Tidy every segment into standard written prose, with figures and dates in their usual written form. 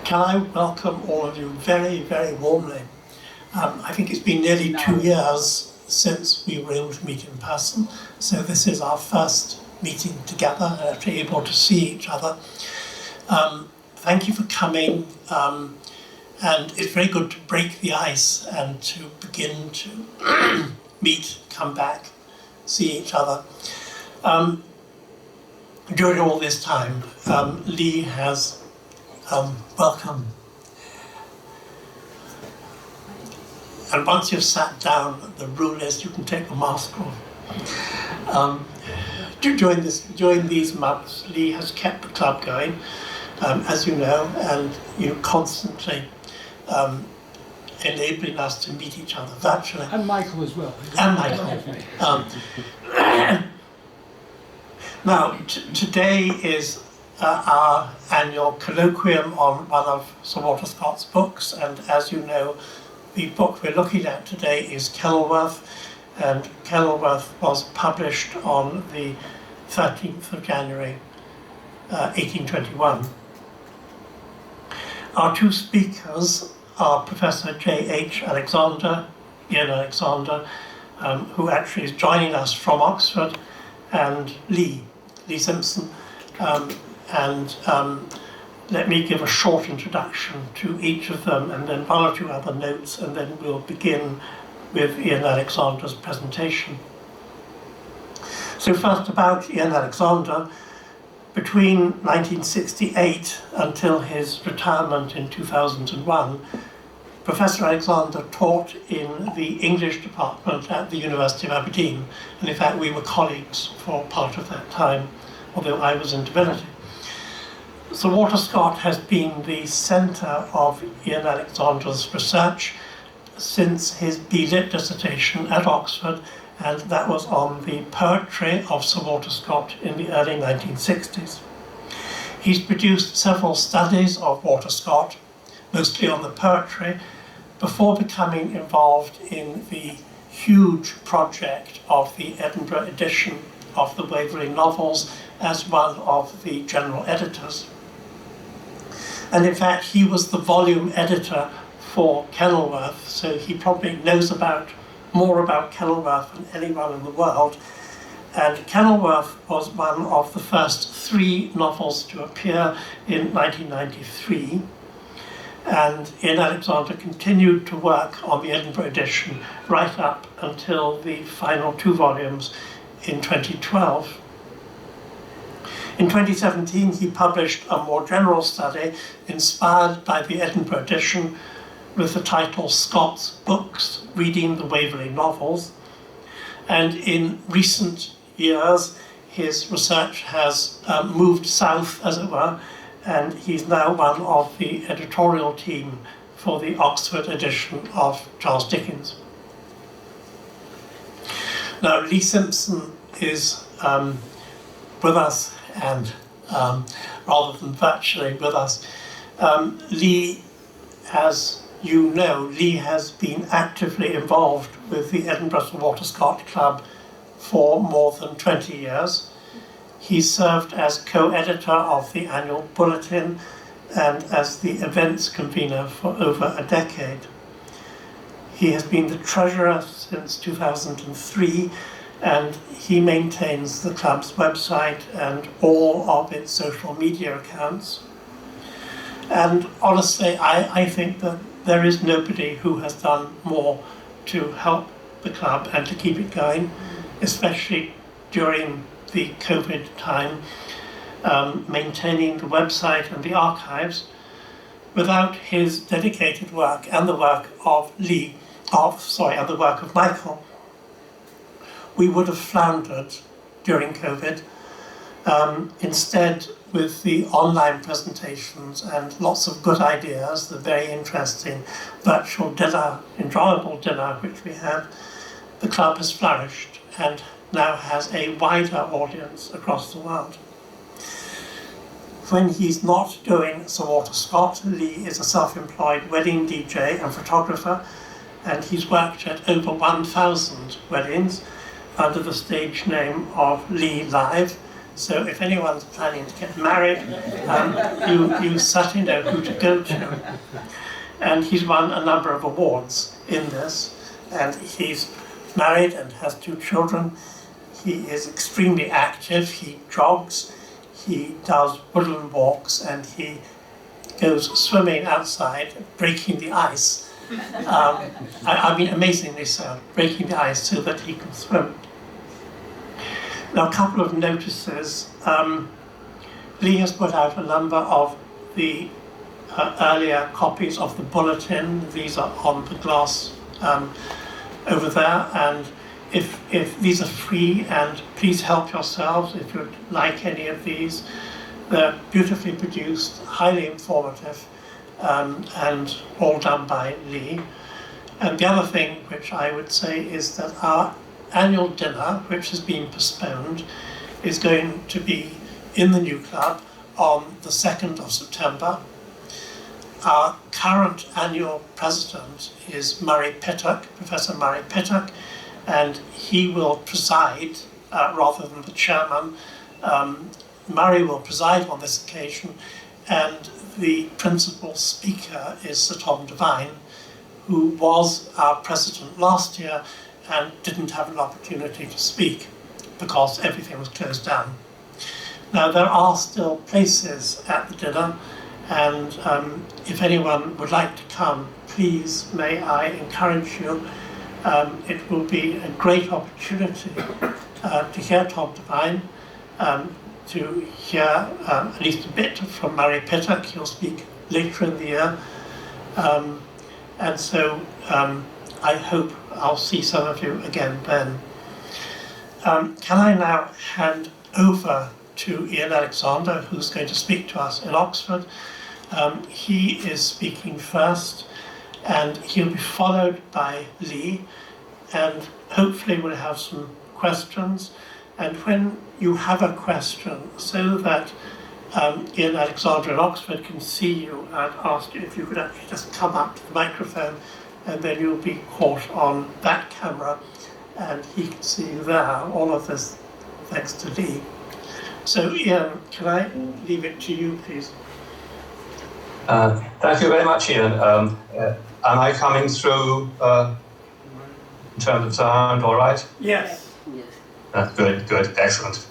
Can I welcome all of you very, very warmly. I think it's been nearly 2 years since we were able to meet in person, so this is our first meeting together and actually able to see each other. Thank you for coming, and it's very good to break the ice and to begin to meet, come back, see each other. During all this time, Lee has welcome. And once you've sat down, the rule is you can take the mask off. During these months, Lee has kept the club going, as you know, and constantly enabling us to meet each other virtually. And Michael as well. And Michael. Now, today is our annual colloquium on one of Sir Walter Scott's books, and as you know, the book we're looking at today is Kenilworth, and Kenilworth was published on the 13th of January 1821. Our two speakers are Professor J.H. Alexander, Ian Alexander, who actually is joining us from Oxford, and Lee Simpson. Let me give a short introduction to each of them and then one or two other notes, and then we'll begin with Ian Alexander's presentation. So first about Ian Alexander. Between 1968 until his retirement in 2001, Professor Alexander taught in the English department at the University of Aberdeen, and in fact we were colleagues for part of that time, although I was in divinity. Sir Walter Scott has been the centre of Ian Alexander's research since his BLitt dissertation at Oxford, and that was on the poetry of Sir Walter Scott in the early 1960s. He's produced several studies of Walter Scott, mostly on the poetry, before becoming involved in the huge project of the Edinburgh Edition of the Waverley Novels as one of the general editors. And in fact, he was the volume editor for Kenilworth, so he probably knows more about Kenilworth than anyone in the world. And Kenilworth was one of the first 3 novels to appear in 1993. And Ian Alexander continued to work on the Edinburgh edition right up until the final 2 volumes in 2012. In 2017, he published a more general study inspired by the Edinburgh edition with the title Scott's Books, Reading the Waverley Novels. And in recent years, his research has moved south, as it were, and he's now one of the editorial team for the Oxford edition of Charles Dickens. Now, Lee Simpson is with us, and rather than virtually with us. Lee, as you know, Lee has been actively involved with the Edinburgh Sir Walter Scott Club for more than 20 years. He served as co-editor of the annual bulletin and as the events convener for over a decade. He has been the treasurer since 2003, and he maintains the club's website and all of its social media accounts. And honestly, I think that there is nobody who has done more to help the club and to keep it going, especially during the COVID time, maintaining the website and the archives. Without his dedicated work and the work of and the work of Michael, we would have floundered during COVID. Instead, with the online presentations and lots of good ideas, the very interesting virtual dinner, enjoyable dinner which we had, the club has flourished and now has a wider audience across the world. When he's not doing Sir Walter Scott, Lee is a self-employed wedding DJ and photographer, and he's worked at over 1,000 weddings under the stage name of Lee Live, So if anyone's planning to get married, you certainly know who to go to. And he's won a number of awards in this, and he's married and has 2 children. He is extremely active. He jogs, he does woodland walks, and he goes swimming outside, breaking the ice. I mean, amazingly so, breaking the ice so that he can swim. Now, a couple of notices. Lee has put out a number of the earlier copies of the bulletin. These are on the glass over there, and if these are free, and please help yourselves if you'd like any of these. They're beautifully produced, highly informative, and all done by Lee. And the other thing which I would say is that our annual dinner, which has been postponed, is going to be in the new club on the 2nd of September. Our current annual president is Murray Pittock, Professor Murray Pittock, and he will preside rather than the chairman. Murray will preside on this occasion, and the principal speaker is Sir Tom Devine, who was our president last year and didn't have an opportunity to speak because everything was closed down. Now, there are still places at the dinner, and if anyone would like to come, please may I encourage you. It will be a great opportunity to hear Tom Devine, to hear at least a bit from Murray Pittock. He'll speak later in the year. And so I hope I'll see some of you again then. Can I now hand over to Iain Alexander, who's going to speak to us in Oxford. He is speaking first, and he'll be followed by Lee, and hopefully we'll have some questions. And when you have a question, so that Iain Alexander in Oxford can see you, I'd ask you if you could actually just come up to the microphone, and then you'll be caught on that camera, and he can see you there. All of this thanks to Lee. So Iain, can I leave it to you, please? Thank you very much, Ian. Am I coming through in terms of sound all right? Yes. Good, excellent.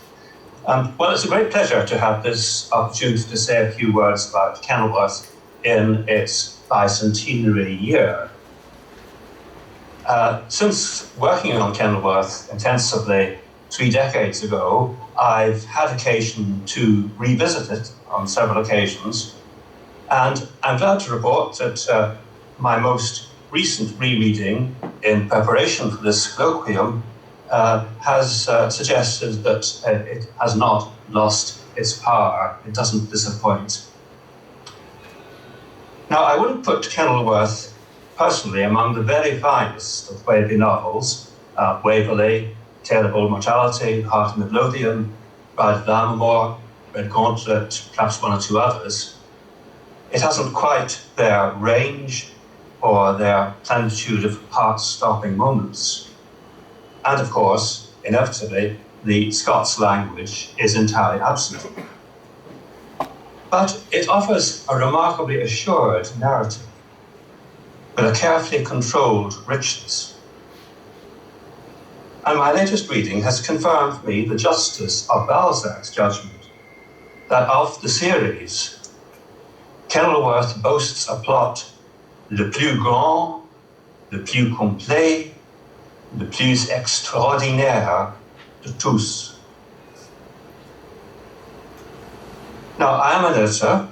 Well, it's a great pleasure to have this opportunity to say a few words about Kenilworth in its bicentenary year. Since working on Kenilworth intensively 3 decades ago, I've had occasion to revisit it on several occasions, and I'm glad to report that my most recent rereading in preparation for this colloquium has suggested that it has not lost its power. It doesn't disappoint. Now, I wouldn't put Kenilworth personally among the very finest of Waverley novels, Waverley, Tale of Old Mortality, Heart of Midlothian, Bride of Lammermoor, Red Gauntlet, perhaps 1 or 2 others. It hasn't quite their range or their plenitude of heart-stopping moments. And of course, inevitably, the Scots language is entirely absent. But it offers a remarkably assured narrative with a carefully controlled richness. And my latest reading has confirmed for me the justice of Balzac's judgment that of the series, Kenilworth boasts a plot le plus grand, le plus complet, le plus extraordinaire de tous. Now, I am an editor,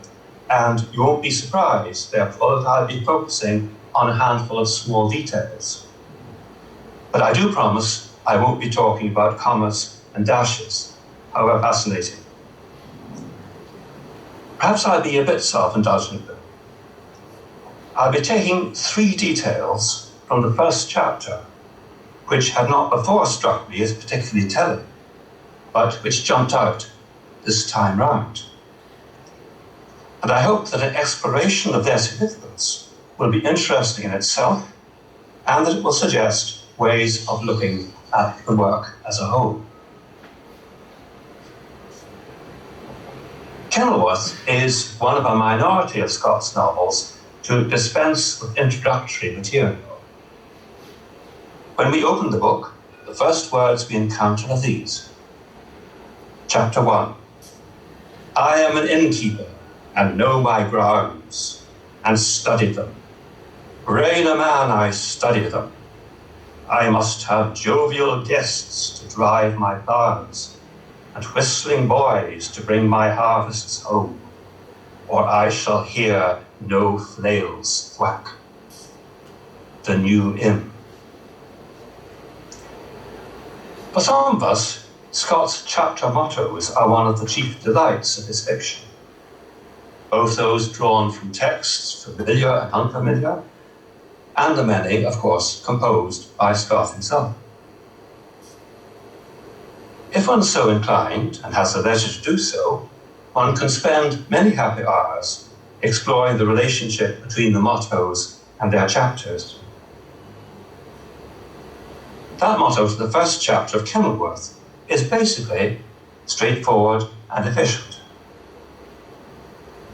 and you won't be surprised, therefore, that I'll be focusing on a handful of small details. But I do promise I won't be talking about commas and dashes, however fascinating. Perhaps I'll be a bit self-indulgent, though. I'll be taking 3 details from the first chapter, which had not before struck me as particularly telling, but which jumped out this time round. And I hope that an exploration of their significance will be interesting in itself, and that it will suggest ways of looking at the work as a whole. Kenilworth is one of a minority of Scott's novels to dispense with introductory material. When we open the book, the first words we encounter are these. Chapter 1. I am an innkeeper, and know my grounds, and study them. Brain a man, I study them. I must have jovial guests to drive my ploughs, and whistling boys to bring my harvests home, or I shall hear no flails thwack. The New Inn. For some of us, Scott's chapter mottos are one of the chief delights of his fiction. Both those drawn from texts, familiar and unfamiliar, and the many, of course, composed by Scott himself. If one's so inclined, and has the leisure to do so, one can spend many happy hours exploring the relationship between the mottos and their chapters. That motto for the first chapter of Kenilworth is basically straightforward and efficient.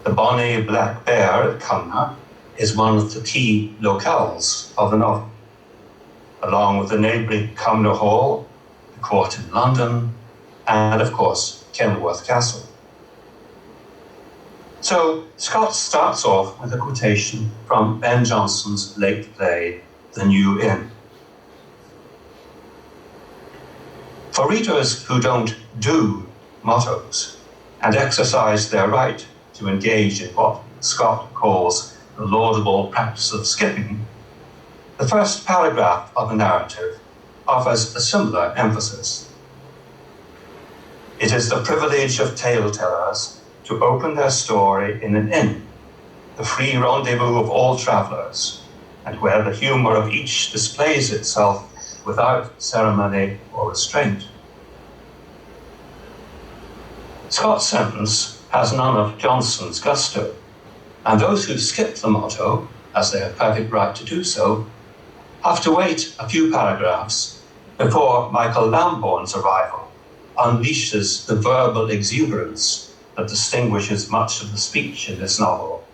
The bonny black bear at Cumnor is one of the key locales of the novel, along with the neighbouring Cumnor Hall, the court in London, and of course, Kenilworth Castle. So Scott starts off with a quotation from Ben Jonson's late play, The New Inn. For readers who don't do mottos and exercise their right to engage in what Scott calls the laudable practice of skipping, the first paragraph of the narrative offers a similar emphasis. It is the privilege of tale-tellers to open their story in an inn, the free rendezvous of all travellers, and where the humour of each displays itself without ceremony or restraint. Scott's sentence has none of Jonson's gusto, and those who skip the motto, as they have perfect right to do so, have to wait a few paragraphs before Michael Lambourne's arrival unleashes the verbal exuberance that distinguishes much of the speech in this novel,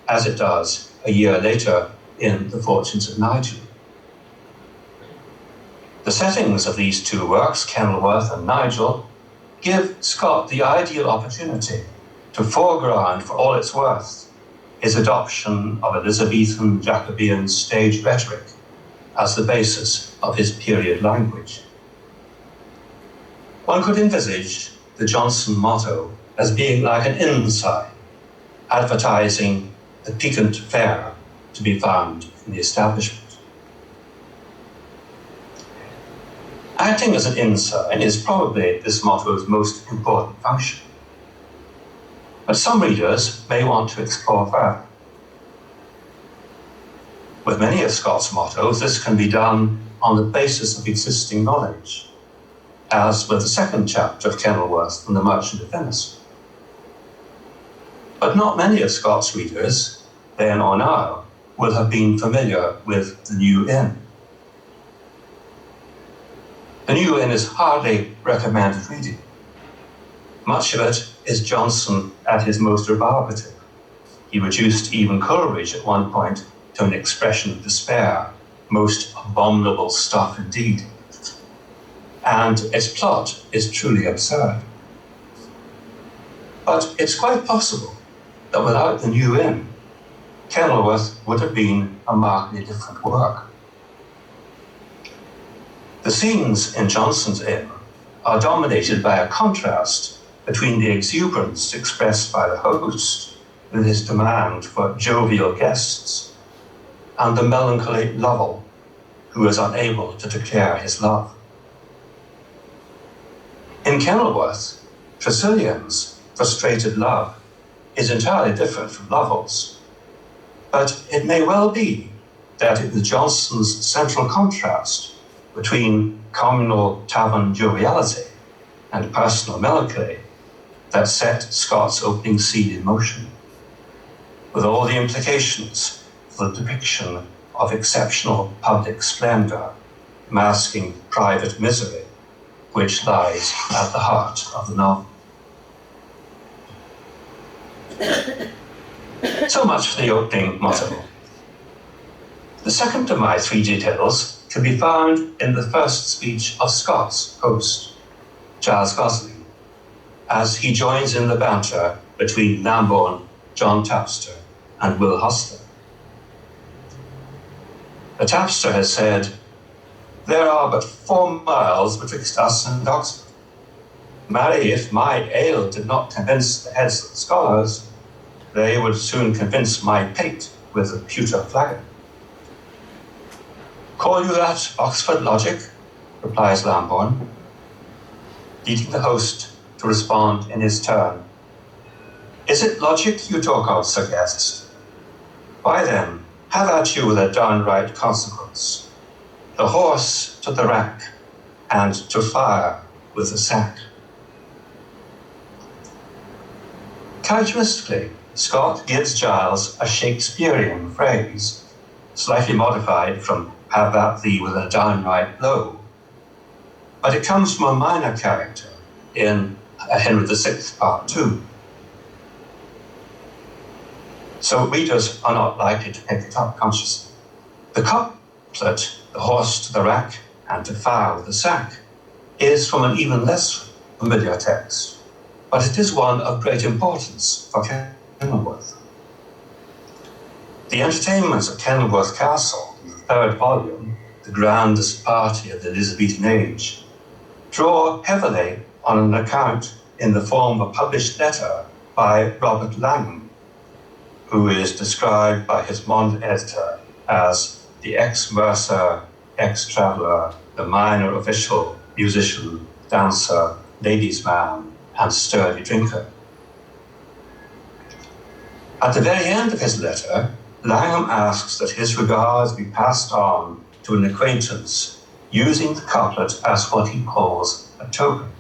as it does a year later in The Fortunes of Nigel. The settings of these two works, Kenilworth and Nigel, give Scott the ideal opportunity to foreground for all it's worth his adoption of Elizabethan Jacobean stage rhetoric as the basis of his period language. One could envisage the Jonson motto as being like an inn sign, advertising the piquant fare to be found in the establishment. Acting as an inn sign is probably this motto's most important function. But some readers may want to explore further. With many of Scott's mottos, this can be done on the basis of existing knowledge, as with the second chapter of Kenilworth and the Merchant of Venice. But not many of Scott's readers, then or now, will have been familiar with The New Inn. The New Inn is hardly recommended reading. Much of it is Jonson at his most rebarbative. He reduced even Coleridge at one point to an expression of despair, most abominable stuff indeed. And its plot is truly absurd. But it's quite possible that without The New Inn, Kenilworth would have been a markedly different work. The scenes in Jonson's Inn are dominated by a contrast between the exuberance expressed by the host with his demand for jovial guests and the melancholy Lovell, who is unable to declare his love. In Kenilworth, Tressilian's frustrated love is entirely different from Lovell's, but it may well be that it was Jonson's central contrast between communal tavern joviality and personal melancholy that set Scott's opening scene in motion, with all the implications for the depiction of exceptional public splendour masking private misery, which lies at the heart of the novel. So much for the opening motto. The second of my three details can be found in the first speech of Scott's host, Giles Gosling, as he joins in the banter between Lambourne, John Tapster, and Will Hostler. The Tapster has said, "There are but 4 miles betwixt us and Oxford. Marry, if my ale did not convince the heads of the scholars, they would soon convince my pate with a pewter flagon." "Call you that Oxford logic?" replies Lambourne, leading the host to respond in his turn. "Is it logic you talk of, Sir Guest? Why then, have at you the downright consequence. The horse to the rack, and to fire with the sack." Characteristically, Scott gives Giles a Shakespearean phrase, slightly modified from "have at thee with a downright blow," but it comes from a minor character in Henry VI, Part 2. So readers are not likely to pick it up consciously. The couplet, "the horse to the rack and to fire with the sack," is from an even less familiar text, but it is one of great importance for Kenilworth. The entertainments at Kenilworth Castle, in the 3rd volume, the grandest party of the Elizabethan age, draw heavily on an account in the form of a published letter by Robert Langham, who is described by his Mond editor as the ex-mercer, ex-traveller, the minor official, musician, dancer, ladies' man, and sturdy drinker. At the very end of his letter, Langham asks that his regards be passed on to an acquaintance, using the couplet as what he calls a token.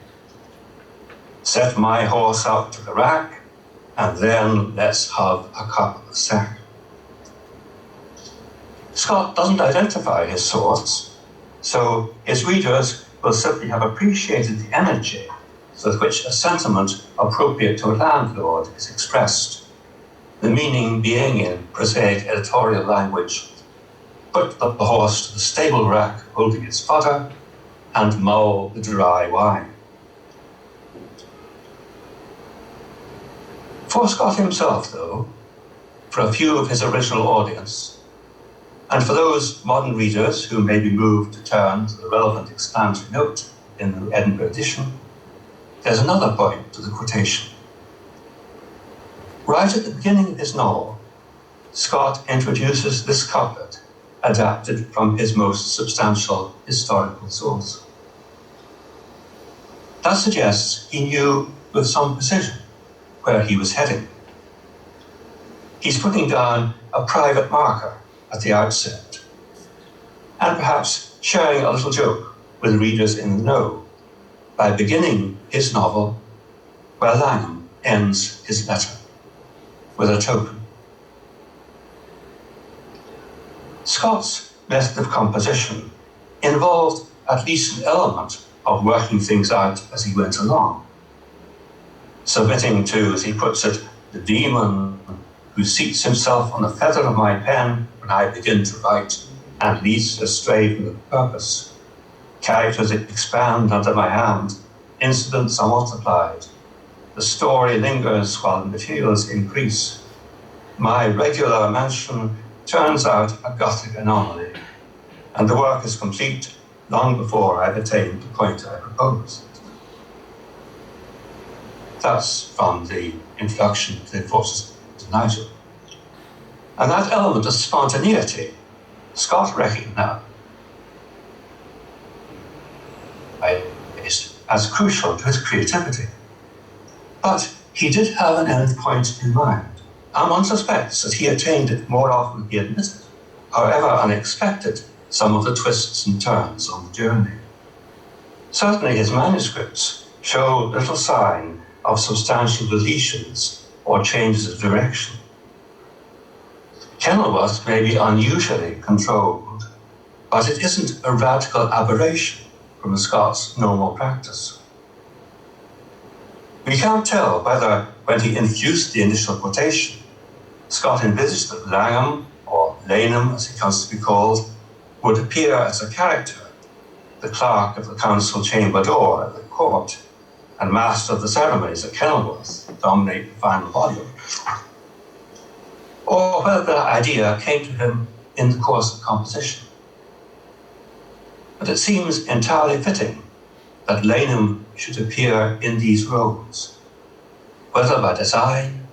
"Set my horse out to the rack, and then let's have a cup of the sack." Scott doesn't identify his source, so his readers will simply have appreciated the energy with which a sentiment appropriate to a landlord is expressed, the meaning being, in prosaic editorial language, "Put the horse to the stable rack holding its fodder, and mull the dry wine." For Scott himself, though, for a few of his original audience, and for those modern readers who may be moved to turn to the relevant explanatory note in the Edinburgh Edition, there's another point to the quotation. Right at the beginning of his novel, Scott introduces this couplet, adapted from his most substantial historical source. That suggests he knew with some precision where he was heading. He's putting down a private marker at the outset, and perhaps sharing a little joke with readers in the know by beginning his novel where Langham ends his letter, with a token. Scott's method of composition involved at least an element of working things out as he went along, submitting to, as he puts it, the demon who seats himself on the feather of my pen when I begin to write and leads astray from the purpose. Characters expand under my hand, incidents are multiplied. The story lingers while the materials increase. My regular mansion turns out a Gothic anomaly, and the work is complete long before I've attained the point I proposed. That's from the introduction to the Forces of Nigel. And that element of spontaneity, Scott recognized as crucial to his creativity. But he did have an end point in mind, and one suspects that he attained it more often than he admitted, however unexpected some of the twists and turns on the journey. Certainly his manuscripts show little sign of substantial deletions or changes of direction. Kenilworth may be unusually controlled, but it isn't a radical aberration from Scott's normal practice. We can't tell whether, when he introduced the initial quotation, Scott envisaged that Langham, or Lanham as he comes to be called, would appear as a character, the clerk of the council chamber door at the court, and master of the ceremonies at Kenilworth, dominate the final volume. Or whether the idea came to him in the course of composition. But it seems entirely fitting that Lanham should appear in these roles, whether by design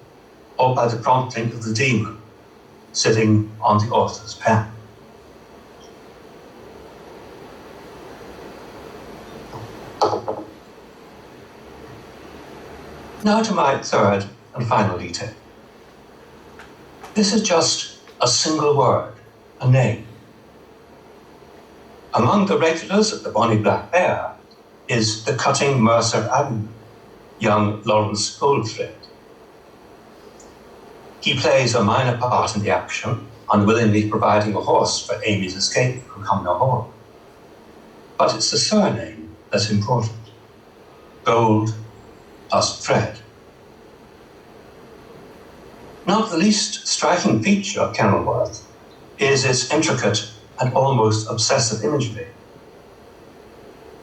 or by the prompting of the demon sitting on the author's pen. Now to my third and final detail. This is just a single word, a name. Among the regulars at the Bonnie Black Bear is the cutting Mercer Avenue, young Lawrence Goldthread. He plays a minor part in the action, unwillingly providing a horse for Amy's escape from Cumnor Hall. But it's the surname that's important. Gold plus thread. Not the least striking feature of Kenilworth is its intricate and almost obsessive imagery.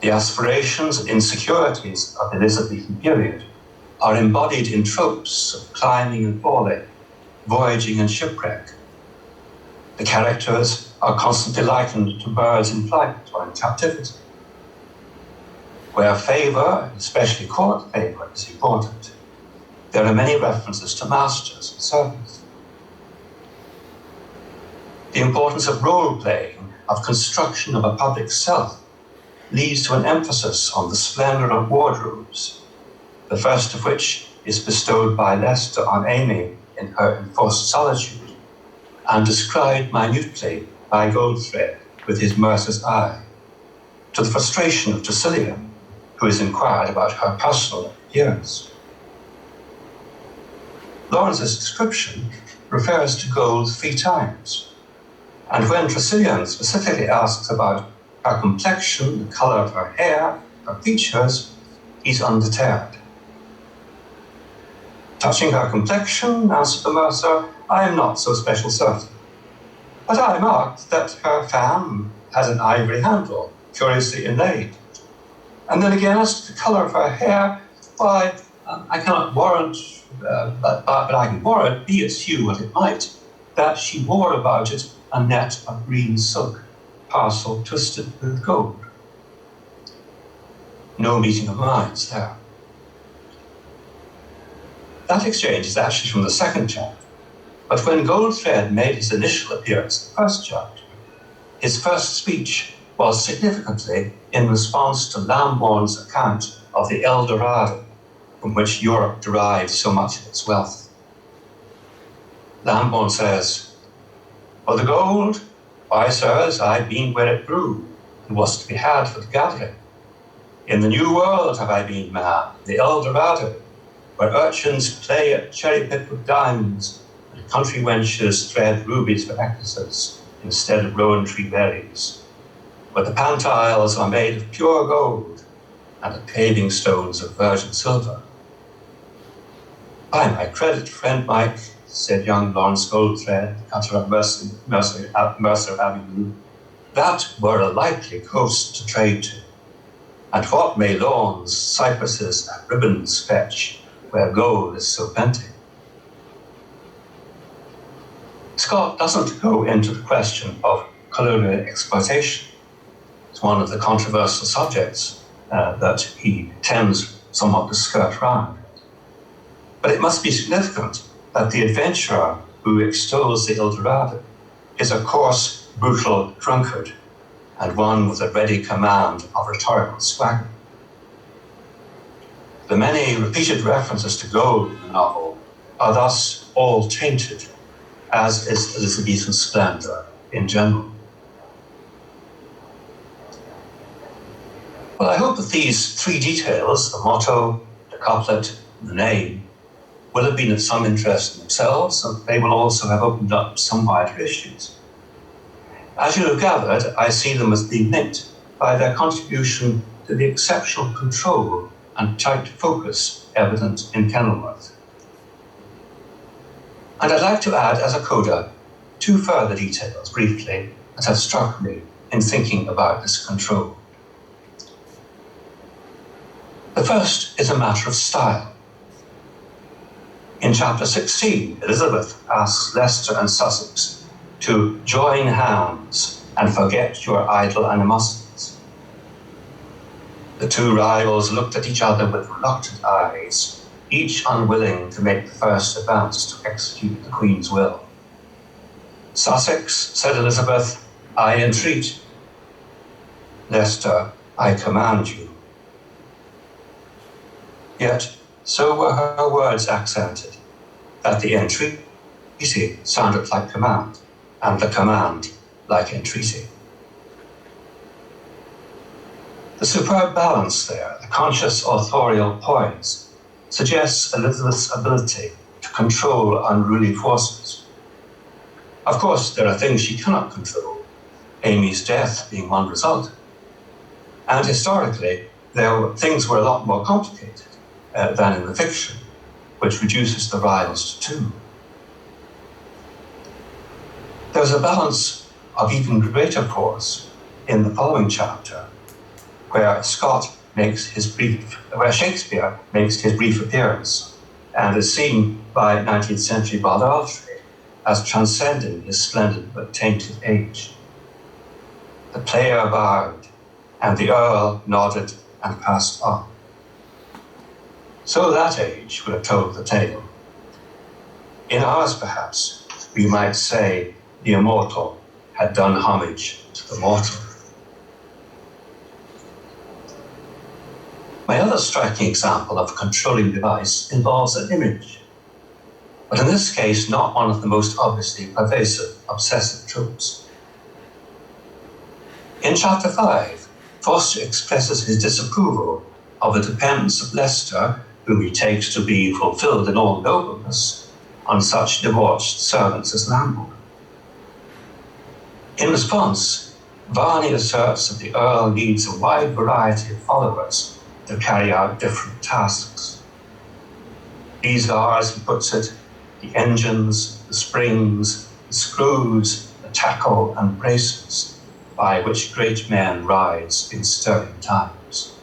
The aspirations and insecurities of the Elizabethan period are embodied in tropes of climbing and falling, voyaging and shipwreck. The characters are constantly likened to birds in flight or in captivity. Where favour, especially court favour, is important, there are many references to masters and servants. The importance of role-playing, of construction of a public self, leads to an emphasis on the splendour of wardrobes, the first of which is bestowed by Leicester on Amy in her enforced solitude, and described minutely by Goldthread with his Mercer's eye, to the frustration of Tressilian, who is inquired about her personal appearance. Lawrence's description refers to gold 3 times, and when Tressilian specifically asks about her complexion, the colour of her hair, her features, he's undeterred. Touching her complexion, answered the mercer, I am not so special certain. But I remarked that her fan has an ivory handle, curiously inlaid. And then again, as to the colour of her hair, why, I cannot warrant, but I can warrant, be its hue what it might, that she wore about it a net of green silk, parcel twisted with gold. No meeting of minds there. That exchange is actually from the second chapter, but when Goldthread made his initial appearance in the first chapter, his first speech was significantly in response to Lambourne's account of the El Dorado, from which Europe derived so much of its wealth. Lambourne says, For the gold, why, sirs, I've been where it grew, and was to be had for the gathering. In the New World have I been, man, the El Dorado, where urchins play at cherry pit with diamonds, and country wenches thread rubies for necklaces instead of rowan tree berries, where the pantiles are made of pure gold, and the paving stones of virgin silver. By my credit, friend Mike, said young Lawrence Goldthread, cutter of Mercer Avenue, that were a likely coast to trade to. And what may lawns, cypresses, and ribbons fetch, where gold is so plenty? Scott doesn't go into the question of colonial exploitation. It's one of the controversial subjects that he tends somewhat to skirt round. But it must be significant that the adventurer who extols the El Dorado is a coarse, brutal drunkard, and one with a ready command of rhetorical swagger. The many repeated references to gold in the novel are thus all tainted, as is Elizabethan splendour in general. Well, I hope that these 3 details, the motto, the couplet, and the name, will have been of some interest in themselves, and they will also have opened up some wider issues. As you have gathered, I see them as being linked by their contribution to the exceptional control and tight focus evident in Kenilworth. And I'd like to add, as a coda, 2 further details, briefly, that have struck me in thinking about this control. The first is a matter of style. In chapter 16, Elizabeth asks Leicester and Sussex to join hands and forget your idle animosities. The 2 rivals looked at each other with reluctant eyes, each unwilling to make the first advance to execute the Queen's will. Sussex, said Elizabeth, I entreat. Leicester, I command you. Yet, so were her words accented, that the entreaty sounded like command, and the command like entreaty. The superb balance there, the conscious authorial poise, suggests Elizabeth's ability to control unruly forces. Of course, there are things she cannot control, Amy's death being one result. And historically, things were a lot more complicated than in the fiction, which reduces the rivals to 2. There's a balance of even greater force in the following chapter, where Shakespeare makes his brief appearance and is seen by 19th century Baldartry as transcending his splendid but tainted age. The player bowed, and the Earl nodded and passed on. So that age would have told the tale. In ours, perhaps, we might say the immortal had done homage to the mortal. My other striking example of a controlling device involves an image, but in this case, not one of the most obviously pervasive obsessive tropes. In chapter 5, Forster expresses his disapproval of the dependence of Leicester, whom he takes to be fulfilled in all nobleness, on such debauched servants as Lambert. In response, Varney asserts that the Earl needs a wide variety of followers to carry out different tasks. These are, as he puts it, the engines, the springs, the screws, the tackle and braces, by which great men rides in stirring times.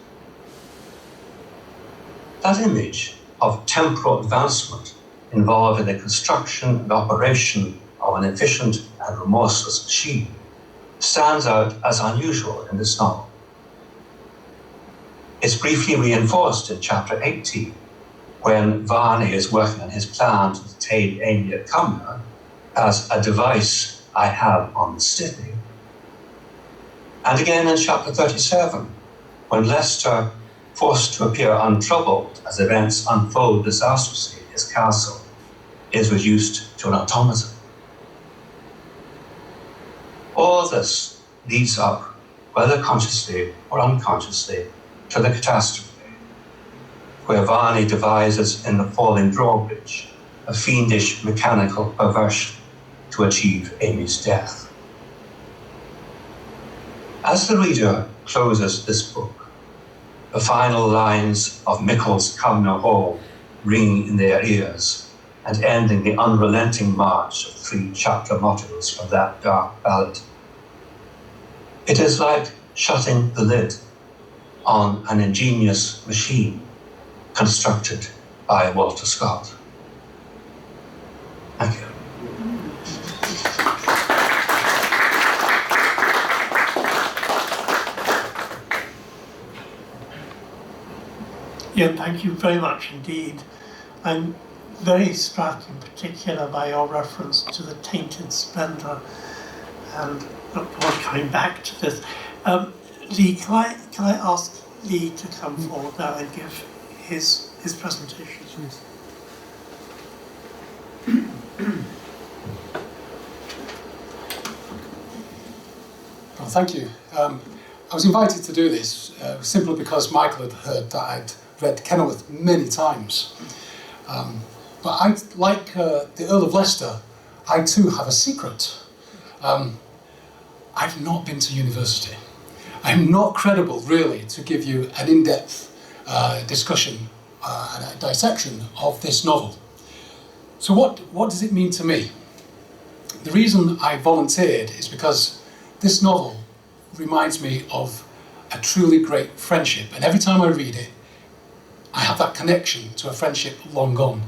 That image of temporal advancement involved in the construction and operation of an efficient and remorseless machine stands out as unusual in this novel. It's briefly reinforced in chapter 18, when Varney is working on his plan to detain Amy at Cumnor as a device I have on the stiffy. And again in chapter 37, when Leicester, forced to appear untroubled as events unfold disastrously in his castle, is reduced to an automaton. All this leads up, whether consciously or unconsciously, to the catastrophe, where Varney devises in the falling drawbridge a fiendish mechanical perversion to achieve Amy's death. As the reader closes this book, the final lines of Mickle's Cumnor Hall ring in their ears and ending the unrelenting march of 3 chapter mottos from that dark ballad. It is like shutting the lid on an ingenious machine constructed by Walter Scott. Thank you. Yeah, thank you very much indeed. I'm very struck in particular by your reference to the tainted splendour, and look forward to coming back to this. Lee, can I ask Lee to come forward now and give his presentation? Please. Well, thank you. I was invited to do this simply because Michael had heard that I'd read Kenilworth many times. But like the Earl of Leicester, I too have a secret. I've not been to university. I'm not credible, really, to give you an in-depth discussion and a dissection of this novel. So what does it mean to me? The reason I volunteered is because this novel reminds me of a truly great friendship, and every time I read it, I have that connection to a friendship long gone.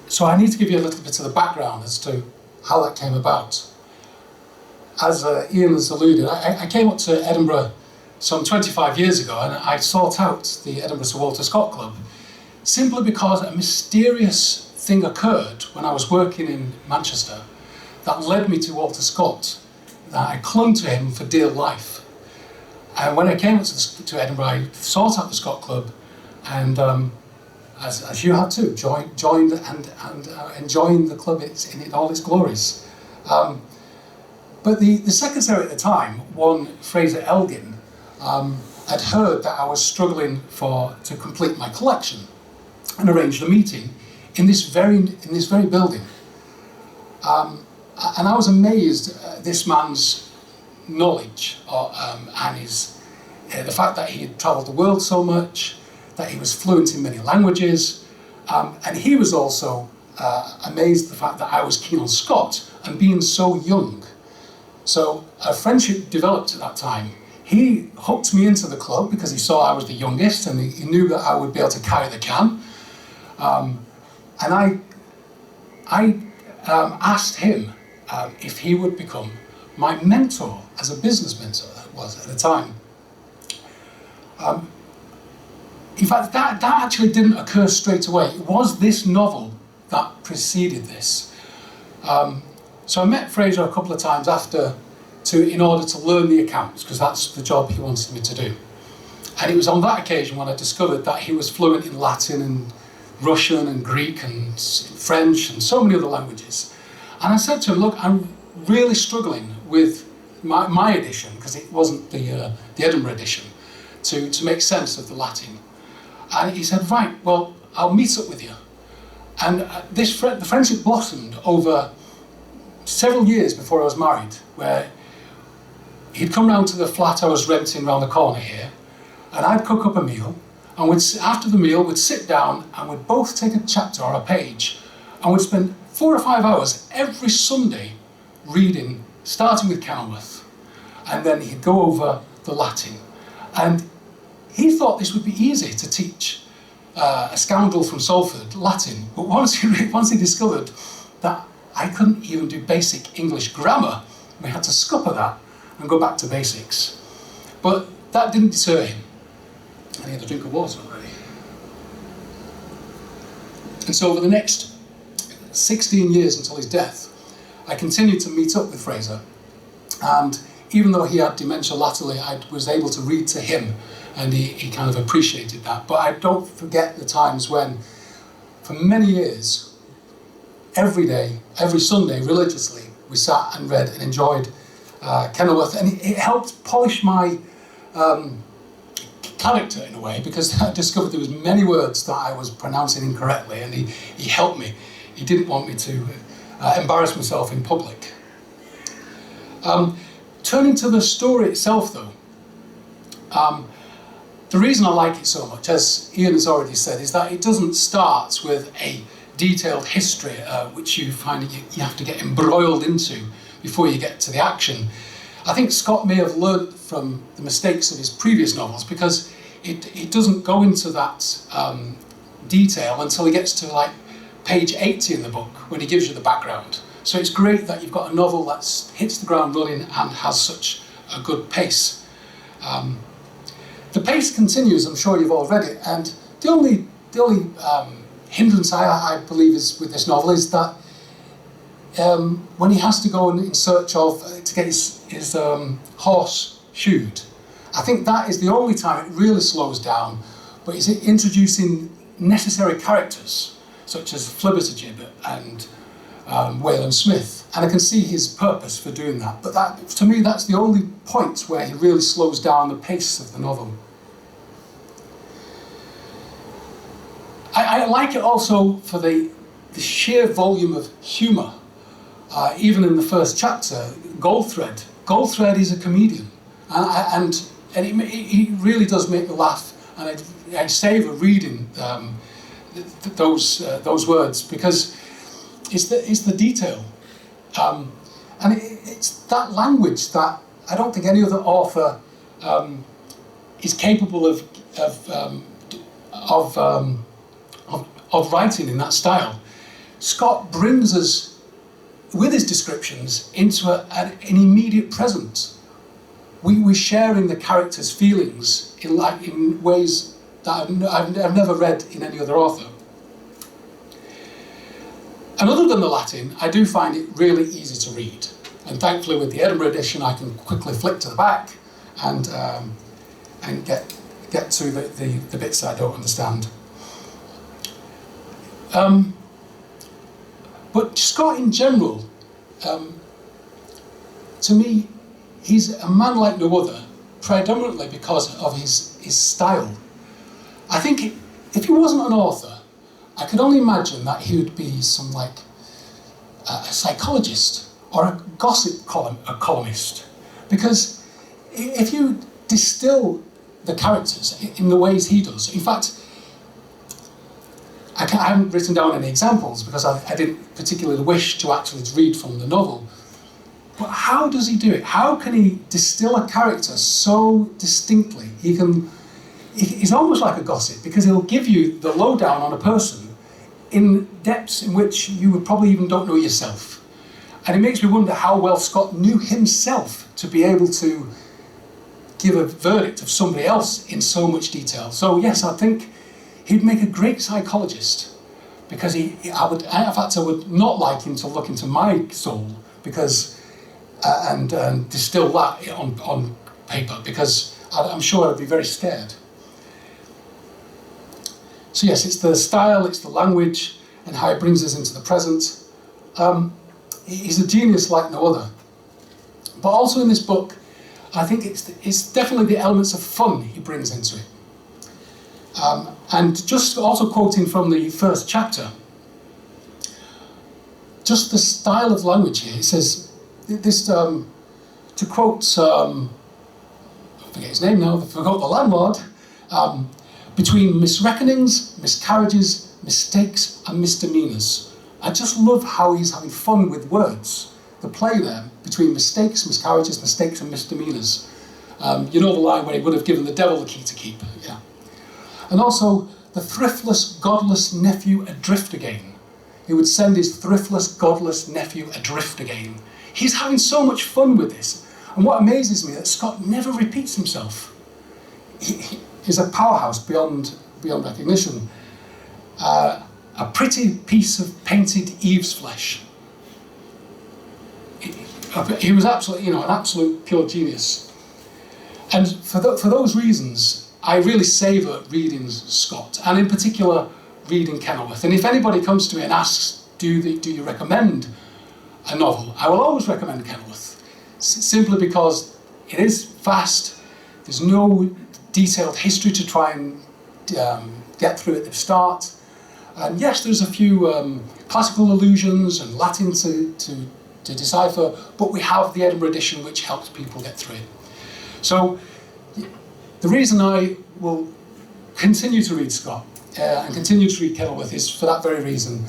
So I need to give you a little bit of the background as to how that came about. As Iain has alluded, I came up to Edinburgh some 25 years ago, and I sought out the Edinburgh Sir Walter Scott Club simply because a mysterious thing occurred when I was working in Manchester that led me to Walter Scott, that I clung to him for dear life. And when I came up to Edinburgh, I sought out the Scott Club, and as you have too, joined and enjoying the club in all its glories. But the secretary at the time, one Fraser Elgin, had heard that I was struggling to complete my collection, and arranged a meeting in this very building. And I was amazed at this man's knowledge and the fact that he had travelled the world so much, that he was fluent in many languages, and he was also amazed at the fact that I was keen on Scott and being so young. So a friendship developed at that time. He hooked me into the club because he saw I was the youngest, and he knew that I would be able to carry the can. And I asked him if he would become my mentor, as a business mentor that was at the time. In fact, that actually didn't occur straight away. It was this novel that preceded this. So I met Fraser a couple of times in order to learn the accounts, because that's the job he wanted me to do. And it was on that occasion when I discovered that he was fluent in Latin and Russian and Greek and French and so many other languages. And I said to him, look, I'm really struggling with my edition, because it wasn't the Edinburgh edition, to make sense of the Latin. And he said, right, well, I'll meet up with you. And the friendship blossomed over several years before I was married, where he'd come round to the flat I was renting round the corner here, and I'd cook up a meal, and after the meal we'd sit down and we'd both take a chapter or a page, and we'd spend 4 or 5 hours every Sunday reading, starting with Kenilworth, and then he'd go over the Latin. And he thought this would be easy to teach a scoundrel from Salford Latin, but once he discovered that I couldn't even do basic English grammar, we had to scupper that and go back to basics. But that didn't deter him. And he had a drink of water already. And so over the next 16 years until his death, I continued to meet up with Fraser. And even though he had dementia latterly, I was able to read to him, and he kind of appreciated that. But I don't forget the times when, for many years, every day, every Sunday, religiously, we sat and read and enjoyed Kenilworth, and it helped polish my character in a way, because I discovered there was many words that I was pronouncing incorrectly, and he helped me. He didn't want me to embarrass myself in public. Turning to the story itself, though, the reason I like it so much, as Iain has already said, is that it doesn't start with a detailed history, which you find you have to get embroiled into before you get to the action. I think Scott may have learnt from the mistakes of his previous novels, because it doesn't go into that detail until he gets to like page 80 in the book, when he gives you the background. So it's great that you've got a novel that hits the ground running and has such a good pace. The pace continues, I'm sure you've all read it, and the only hindrance I believe is with this novel is that when he has to go in search of, to get his horse shoed, I think that is the only time it really slows down, but he's introducing necessary characters, such as Flibbertigibbet and Wayland Smith, and I can see his purpose for doing that, but that, to me, that's the only point where he really slows down the pace of the novel. I like it also for the sheer volume of humour. Even in the first chapter, Goldthread is a comedian, and it really does make me laugh, and I savour reading those words, because it's the detail, and it's that language that I don't think any other author is capable of writing in that style. Scott brings us, with his descriptions, into an immediate present. We're sharing the characters' feelings in ways that I've never read in any other author. And other than the Latin, I do find it really easy to read. And thankfully, with the Edinburgh Edition, I can quickly flick to the back and get to the bits that I don't understand. But Scott in general, to me, he's a man like no other, predominantly because of his style. I think if he wasn't an author, I could only imagine that he would be some a psychologist or a gossip columnist. Because if you distill the characters in the ways he does, in fact, I haven't written down any examples because I didn't particularly wish to actually read from the novel. But how does he do it? How can he distill a character so distinctly? He's almost like a gossip, because he'll give you the lowdown on a person in depths in which you would probably even don't know yourself. And it makes me wonder how well Scott knew himself to be able to give a verdict of somebody else in so much detail. So yes, I think he'd make a great psychologist, because I would not like him to look into my soul, because and distill that on paper, because I'm sure I'd be very scared. So yes, it's the style, it's the language, and how it brings us into the present. He's a genius like no other. But also in this book, I think it's definitely the elements of fun he brings into it. And just also quoting from the first chapter, just the style of language here, it says, to quote, I forget his name now, I forgot the landlord, between misreckonings, miscarriages, mistakes and misdemeanours. I just love how he's having fun with words. The play there between mistakes, miscarriages, mistakes and misdemeanours. You know the line where he would have given the devil the key to keep. Yeah. And also, the thriftless, godless nephew adrift again. He would send his thriftless, godless nephew adrift again. He's having so much fun with this. And what amazes me is that Scott never repeats himself. He's a powerhouse beyond recognition. A pretty piece of painted Eve's flesh. He was absolutely, an absolute pure genius. And for those reasons, I really savour reading Scott, and in particular, reading Kenilworth. And if anybody comes to me and asks, do you recommend a novel, I will always recommend Kenilworth, simply because it is fast, there's no detailed history to try and get through at the start. And yes, there's a few classical allusions and Latin to decipher, but we have the Edinburgh Edition, which helps people get through it. So the reason I will continue to read Scott and continue to read Kenilworth is for that very reason.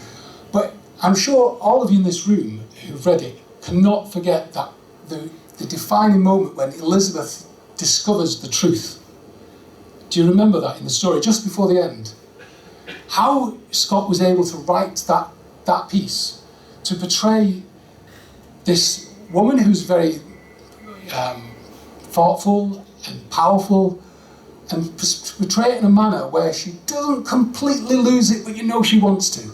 But I'm sure all of you in this room who've read it cannot forget that the defining moment when Elizabeth discovers the truth. Do you remember that in the story, just before the end? How Scott was able to write that piece, to portray this woman who's very thoughtful and powerful, and portray it in a manner where she doesn't completely lose it, but you know she wants to.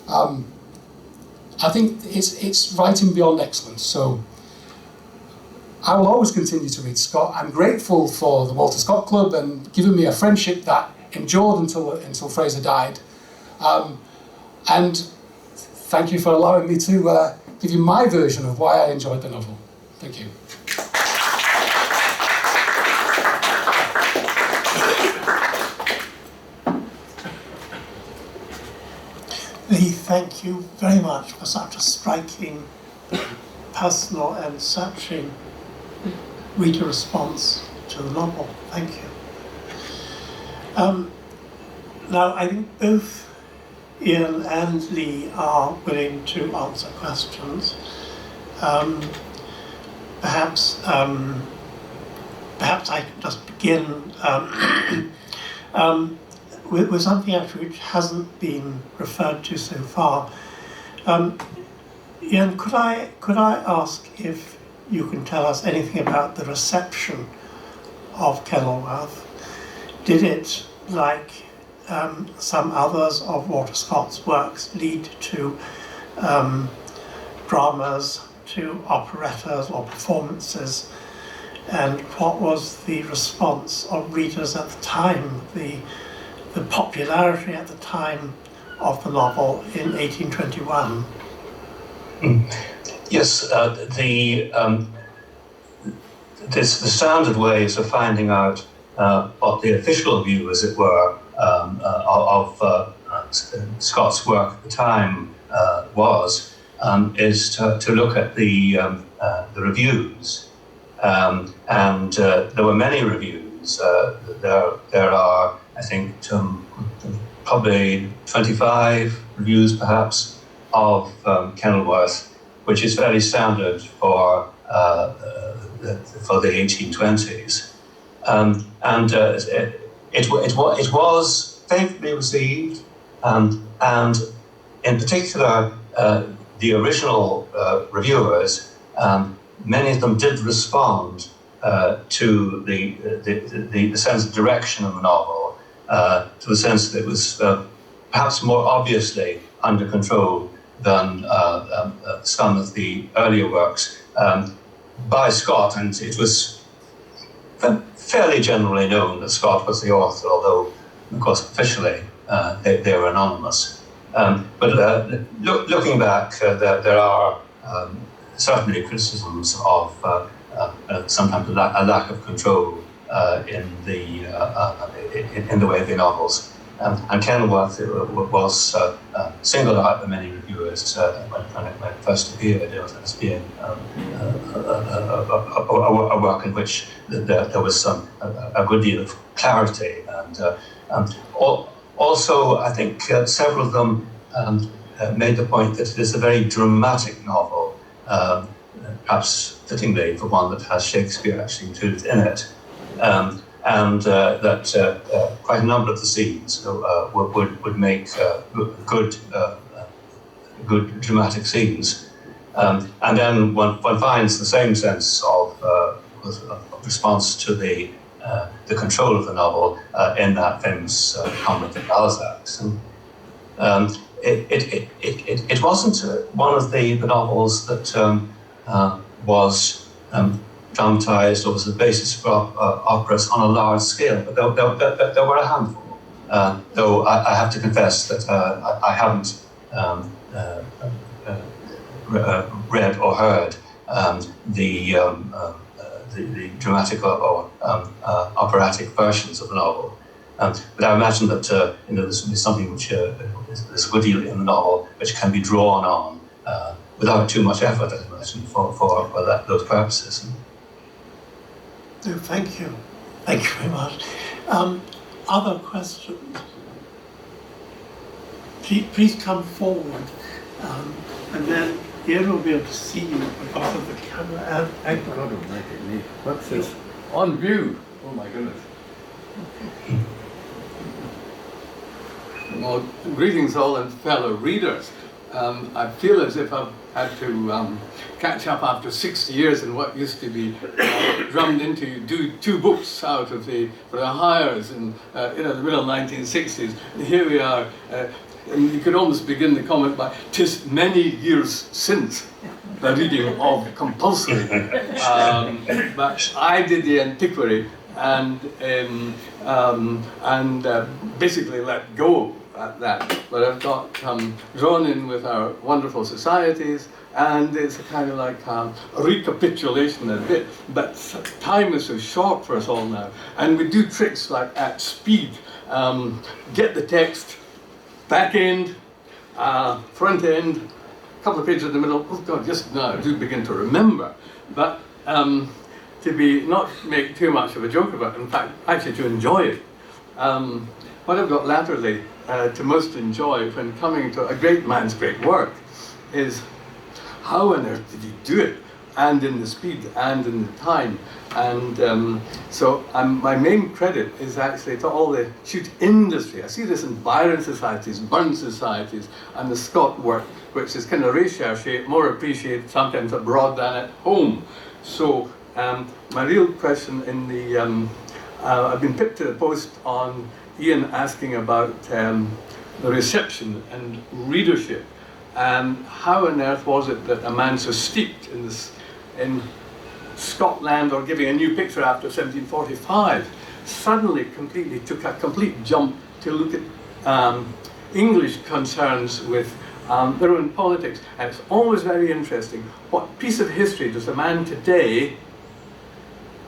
I think it's writing beyond excellence. So I will always continue to read Scott. I'm grateful for the Walter Scott Club and giving me a friendship that endured until Fraser died. And thank you for allowing me to give you my version of why I enjoyed the novel. Thank you. Lee, thank you very much for such a striking, personal and searching reader response to the novel. Thank you. Now, I think both Iain and Lee are willing to answer questions. Perhaps I can just begin with something actually which hasn't been referred to so far. Iain, could I ask if you can tell us anything about the reception of Kenilworth? Did it, like some others of Walter Scott's works, lead to dramas, to operettas or performances? And what was the response of readers at the time, the popularity at the time of the novel in 1821? Yes, the standard ways of finding out what the official view, as it were, of Scott's work at the time was, is to look at the reviews, and there were many reviews. There are, I think, probably 25 reviews, perhaps, of Kenilworth, which is fairly standard for the 1820s, and it was favourably received, and in particular the original reviewers, many of them did respond to the sense of direction of the novel, to the sense that it was perhaps more obviously under control than some of the earlier works by Scott, and it was fairly generally known that Scott was the author, although, of course, officially they were anonymous. But looking back, there are certainly criticisms of sometimes a lack of control in the way of the novels. And Kenilworth was singled out by many reviewers when it first appeared as being a work in which there was a good deal of clarity. And also, I think several of them made the point that it is a very dramatic novel, perhaps fittingly for one that has Shakespeare actually included in it. And that quite a number of the scenes would make good dramatic scenes, and then one finds the same sense of response to the control of the novel in that famous Hamlet of Balzac's. And it wasn't one of the novels that was dramatized or was the basis for operas on a large scale, but there were a handful. Though I have to confess that I haven't read or heard the dramatic or operatic versions of the novel. But I imagine that this will be something which there's a good deal in the novel which can be drawn on without too much effort, I imagine, for those purposes. No, thank you. Thank you very much. Other questions? Please come forward, and then Iain will be able to see you because of the camera. And God almighty me. What's this? On view. Oh my goodness. Well, greetings all and fellow readers. I feel as if I've had to catch up after 60 years in what used to be drummed into do 2 books out of for the hires in the middle 1960s. And here we are, and you could almost begin the comment by, "'Tis many years since the reading of compulsory." But I did the antiquary and basically let go at that. But I've got drawn in with our wonderful societies, and it's a kind of like a recapitulation a bit, but time is so short for us all now, and we do tricks like at speed, get the text, back end, front end, a couple of pages in the middle. Oh God, just now I do begin to remember. But to be, not make too much of a joke about it, in fact, actually to enjoy it. What I've got latterly to most enjoy when coming to a great man's great work is how on earth did he do it, and in the speed and in the time. And so my main credit is actually to all the shoot industry. I see this in Byron societies, Burn societies, and the Scott work, which is kind of recherche, more appreciated sometimes abroad than at home. So my real question in the, I've been picked to the post on Ian asking about the reception and readership, and how on earth was it that a man so steeped in this, in Scotland, or giving a new picture after 1745, suddenly completely took a complete jump to look at English concerns with their own politics. And it's always very interesting, what piece of history does a man today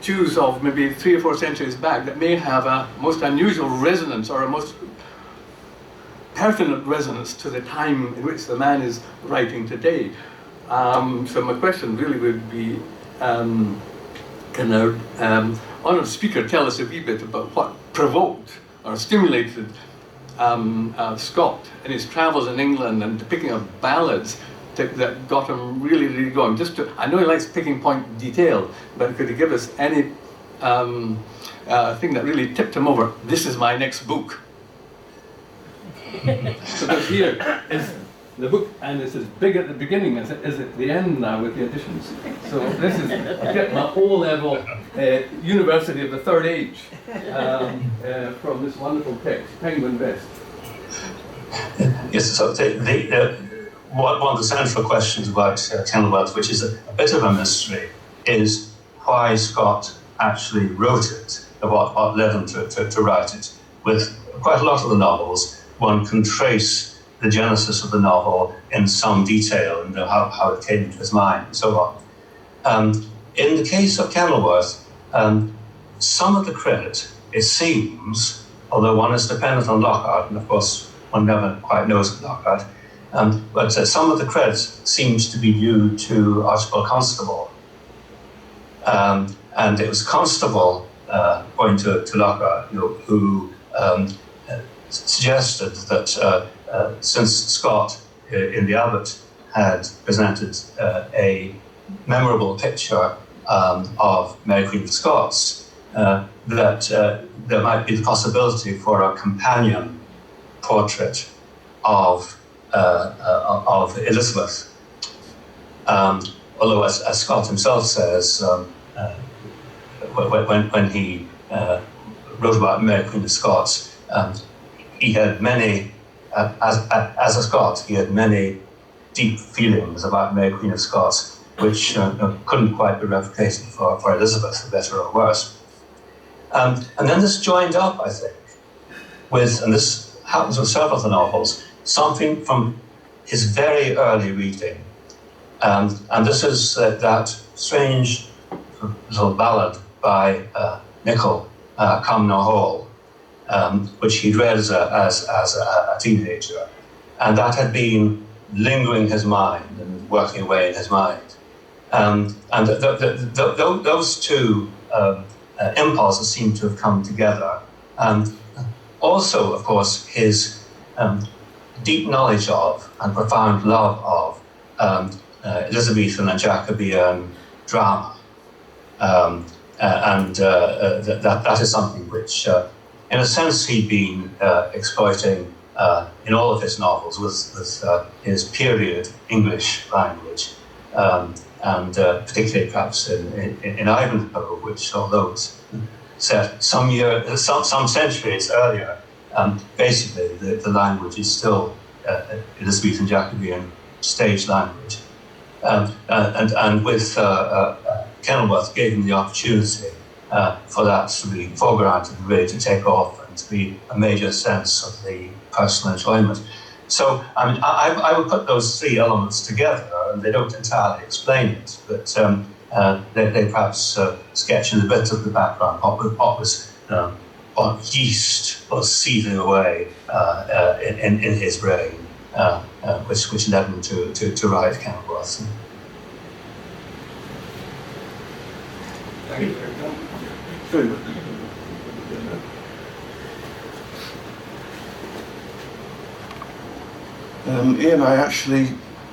choose of maybe 3 or 4 centuries back that may have a most unusual resonance, or a most pertinent resonance to the time in which the man is writing today. So my question really would be, can our honoured speaker tell us a wee bit about what provoked or stimulated Scott in his travels in England and picking up ballads that got him really, really going? Just to, I know he likes picking point detail, but could he give us any thing that really tipped him over? This is my next book. So this here is the book, and it's as big at the beginning as it is at the end now with the additions. So this is, I get my O-level University of the Third Age from this wonderful text, Penguin Best. Yes, so one of the central questions about Kenilworth, which is a bit of a mystery, is why Scott actually wrote it, what led him to write it. With quite a lot of the novels, one can trace the genesis of the novel in some detail, and how it came into his mind and so on. In the case of Kenilworth, some of the credit, it seems, although one is dependent on Lockhart, and of course one never quite knows Lockhart, but some of the credit seems to be due to Archibald Constable. And it was Constable, according to Lockhart, who suggested that since Scott in the Abbot had presented a memorable picture of Mary Queen of Scots, that there might be the possibility for a companion portrait of Elizabeth. Although, as Scott himself says, when he wrote about Mary Queen of Scots, he had many, as a Scot, he had many deep feelings about Mary Queen of Scots, which couldn't quite be replicated for Elizabeth, for better or worse. And then this joined up, I think, with, and this happens with several of the novels, something from his very early reading. And this is that strange little ballad by Nichol, Cumnor Hall, which he'd read as a teenager. And that had been lingering in his mind and working away in his mind. And those two impulses seem to have come together. And also, of course, his deep knowledge of and profound love of Elizabethan and Jacobean drama. That is something which, in a sense, he'd been exploiting in all of his novels with his period English language, and particularly perhaps in Ivanhoe, which, although it's set some centuries earlier, basically the language is still Elizabethan Jacobean stage language. And with Kenilworth gave him the opportunity for that to be foregrounded and really to take off and to be a major sense of the personal enjoyment. So I mean, I would put those three elements together, and they don't entirely explain it, but they perhaps sketch in a bit of the background what yeast was seething away in his brain, which led him to write Kenilworth. Ian, I actually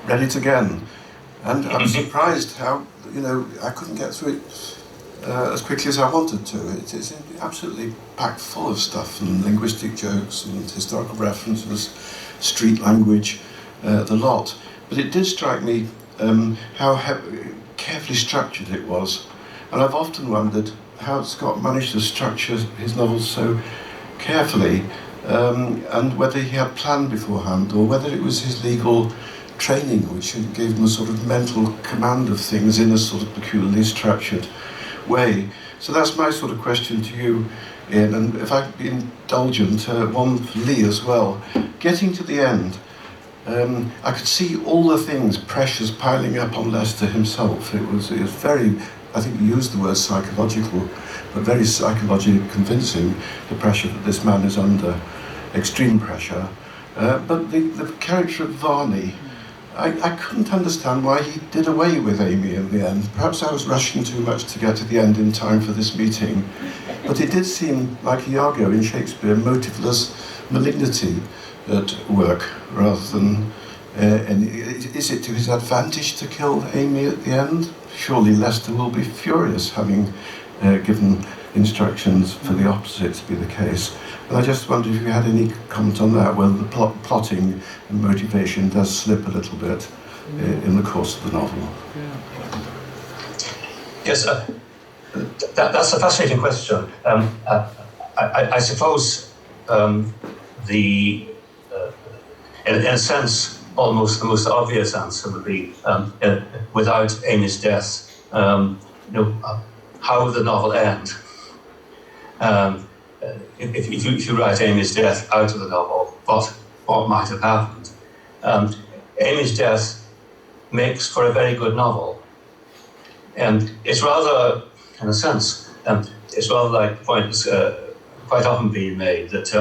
read it again, and I was surprised how, I couldn't get through it as quickly as I wanted to. It's absolutely packed full of stuff, and linguistic jokes and historical references, street language, the lot. But it did strike me how carefully structured it was, and I've often wondered how Scott managed to structure his novels so carefully, and whether he had planned beforehand, or whether it was his legal training which gave him a sort of mental command of things in a sort of peculiarly structured way. So that's my sort of question to you, Ian, and if I could be indulgent, one for Lee as well. Getting to the end, I could see all the things, pressures piling up on Lester himself. It was very, I think you used the word psychological, but very psychologically convincing, the pressure that this man is under, extreme pressure. But the character of Varney, I couldn't understand why he did away with Amy in the end. Perhaps I was rushing too much to get to the end in time for this meeting. But it did seem like Iago in Shakespeare, motiveless malignity at work, rather than... is it to his advantage to kill Amy at the end? Surely Lester will be furious, having given instructions for the opposite to be the case. And I just wondered if you had any comment on that, whether the plotting and motivation does slip a little bit in the course of the novel. Yes, that's a fascinating question. I suppose in a sense, almost the most obvious answer would be without Amy's death, how would the novel end? If you write Amy's death out of the novel, what might have happened? Amy's death makes for a very good novel. And it's rather, in a sense, it's rather like the point that's quite often being made, that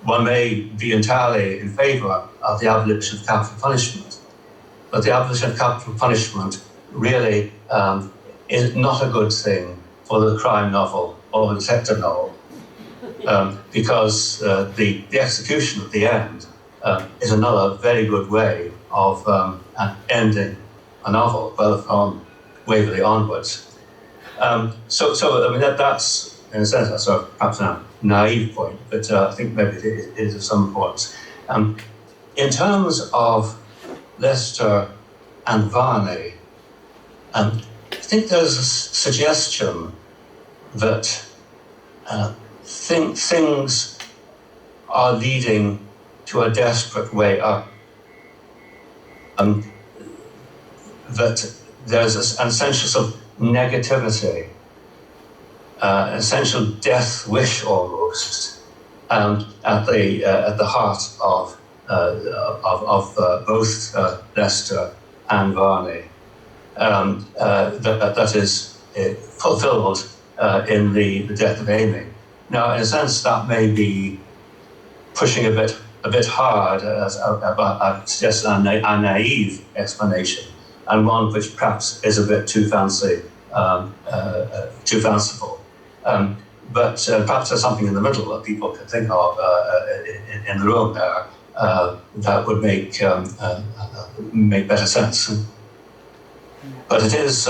one may be entirely in favour of the abolition of capital punishment, but the abolition of capital punishment really is not a good thing for the crime novel or the detective novel, because the execution at the end is another very good way of ending a novel, well, from Waverley onwards. So I mean that's, in a sense, that's perhaps a naive point, but I think maybe it is of some importance. In terms of Lester and Varney, I think there's a suggestion that things are leading to a desperate way up, that there's an essential sort of negativity, an essential death wish almost, at the heart of both Lester and Varney, that is fulfilled in the death of Amy. Now, in a sense, that may be pushing a bit hard, I suggest a naive explanation, and one which perhaps is a bit too fancy, too fanciful. But perhaps there's something in the middle that people can think of in the room there that would make better sense. But it is,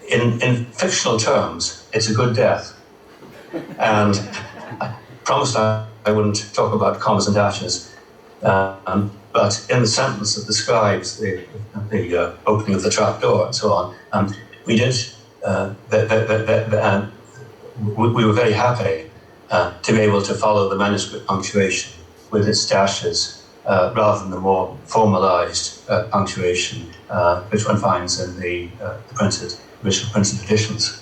in fictional terms, it's a good death. And I promised I wouldn't talk about commas and dashes, but in the sentence that describes the opening of the trap door and so on, we did, we were very happy to be able to follow the manuscript punctuation with its dashes rather than the more formalised punctuation which one finds in the original printed editions.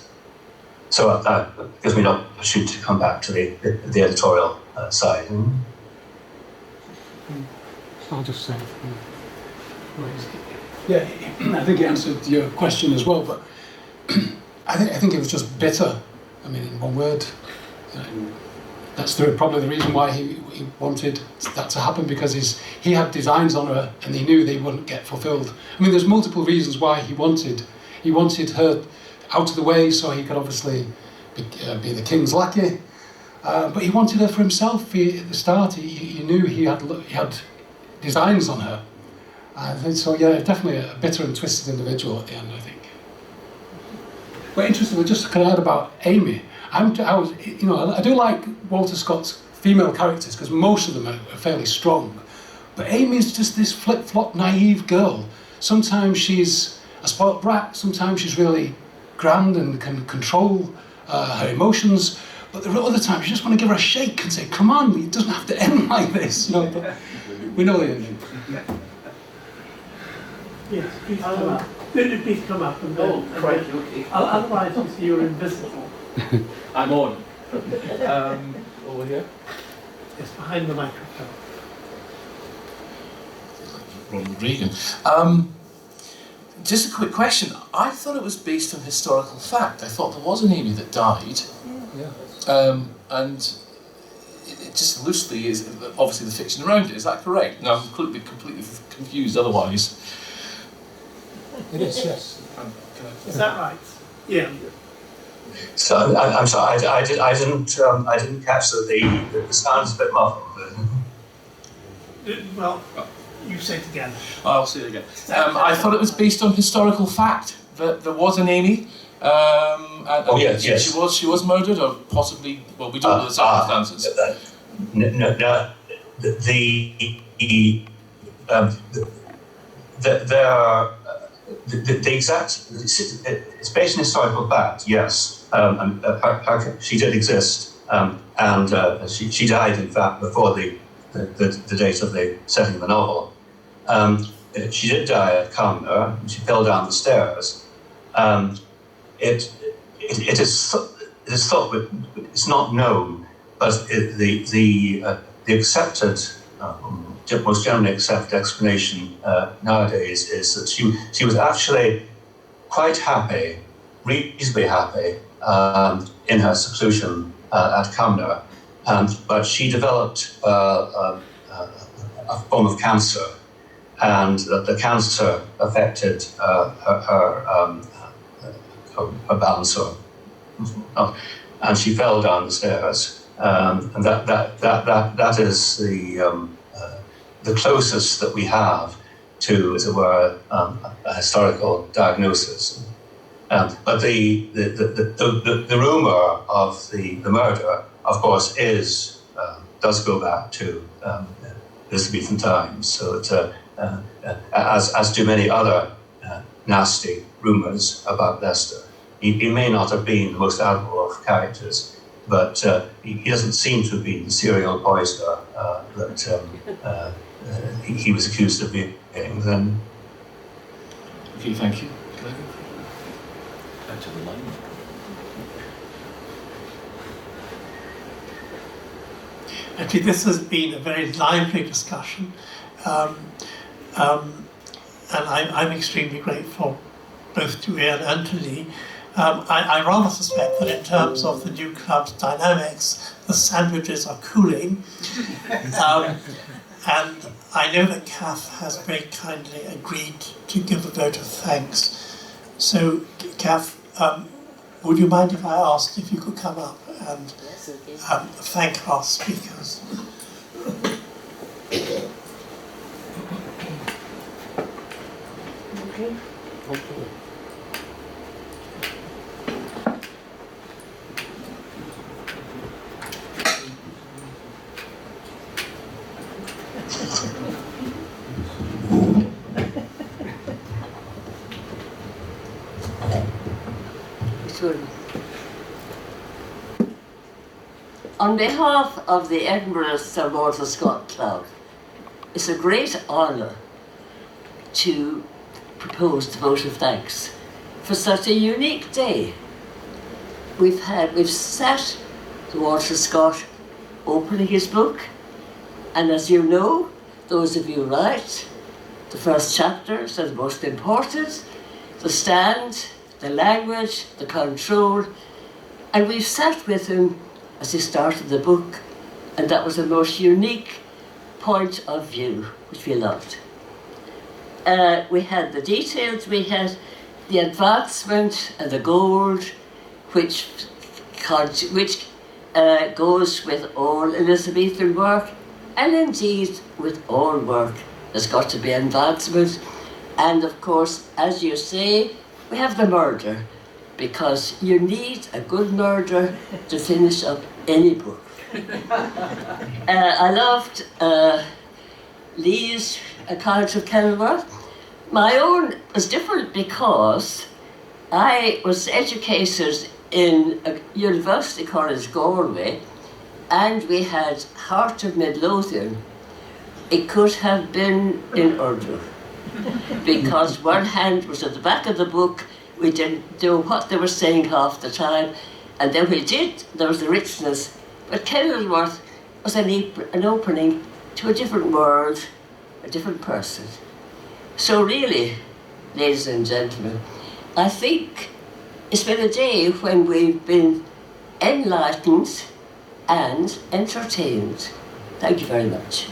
So that gives me an opportunity to come back to the editorial side. I'll just say, yeah, I think it answered your question as well, but I think it was just bitter. I mean, in one word, that's probably the reason why he wanted that to happen, because he had designs on her and he knew they wouldn't get fulfilled. I mean, there's multiple reasons why he wanted her. out of the way so he could obviously be the king's lackey. But he wanted her for himself. At the start, he knew he had designs on her. So yeah, definitely a bitter and twisted individual at the end, I think. But interestingly, just can I add about Amy? I do like Walter Scott's female characters because most of them are fairly strong. But Amy's just this flip-flop, naive girl. Sometimes she's a spoilt brat. Sometimes she's really grand and can control her emotions. But there are other times you just want to give her a shake and say, "Come on, it doesn't have to end like this." But we know the ending. Yes, please come up. Please come up and then. Oh, right, okay. Otherwise, obviously, you're invisible. I'm on. Over here. It's behind the microphone. Ronald Reagan. Just a quick question. I thought it was based on historical fact. I thought there was an Amy that died. Yeah. And it just loosely is obviously the fiction around it. Is that correct? No, I'm completely confused otherwise. It is, yes. Is that right? Yeah. So I'm sorry, I didn't catch the sound's a bit muffled. Well, you say it again. I'll say it again. I thought it was based on historical fact that there was an Amy. Yes. She was murdered, or possibly. Well, we don't know the circumstances. The exact. It's based on historical fact. Yes. She did exist, and she died, in fact, before the date of the setting of the novel. She did die at Cumnor. She fell down the stairs. It is thought, but it's not known. But the accepted, most generally accepted explanation nowadays is that she was actually quite happy, reasonably happy, in her seclusion at Cumnor, but she developed a form of cancer, and the cancer affected her balance, and she fell down the stairs, and that is the closest that we have to, as it were, a historical diagnosis. But the rumor of the murder, of course, does go back to Elizabethan times. So it, as do many other nasty rumors about Leicester. He may not have been the most admirable of characters, but he doesn't seem to have been the serial poisoner that he was accused of being then. Okay, thank you. Actually, this has been a very lively discussion, and I'm extremely grateful both to Iain and to Lee. I rather suspect that in terms of the new club's dynamics, the sandwiches are cooling. And I know that Kath has very kindly agreed to give a vote of thanks. So, Kath, would you mind if I asked if you could come up and thank our speakers? Okay. On behalf of the Edinburgh Sir Walter Scott Club, it's a great honour to propose the vote of thanks for such a unique day. We've set Walter Scott opening his book, and as you know, those of you write, the first chapters are the most important, the stand, the language, the control, and we've sat with him as he started the book, and that was a most unique point of view, which we loved. We had the details, we had the advancement and the gold which goes with all Elizabethan work, and indeed with all work there's got to be advancement. And of course, as you say, we have the murder, because you need a good murder to finish up any book. I loved Lee's account of Kenilworth. My own was different because I was educated in a University College, Galway, and we had Heart of Midlothian. It could have been in Urdu, because one hand was at the back of the book. We didn't know what they were saying half the time, and then we did, there was the richness. But Kenilworth was an opening to a different world, a different person. So really, ladies and gentlemen, I think it's been a day when we've been enlightened and entertained. Thank you very much.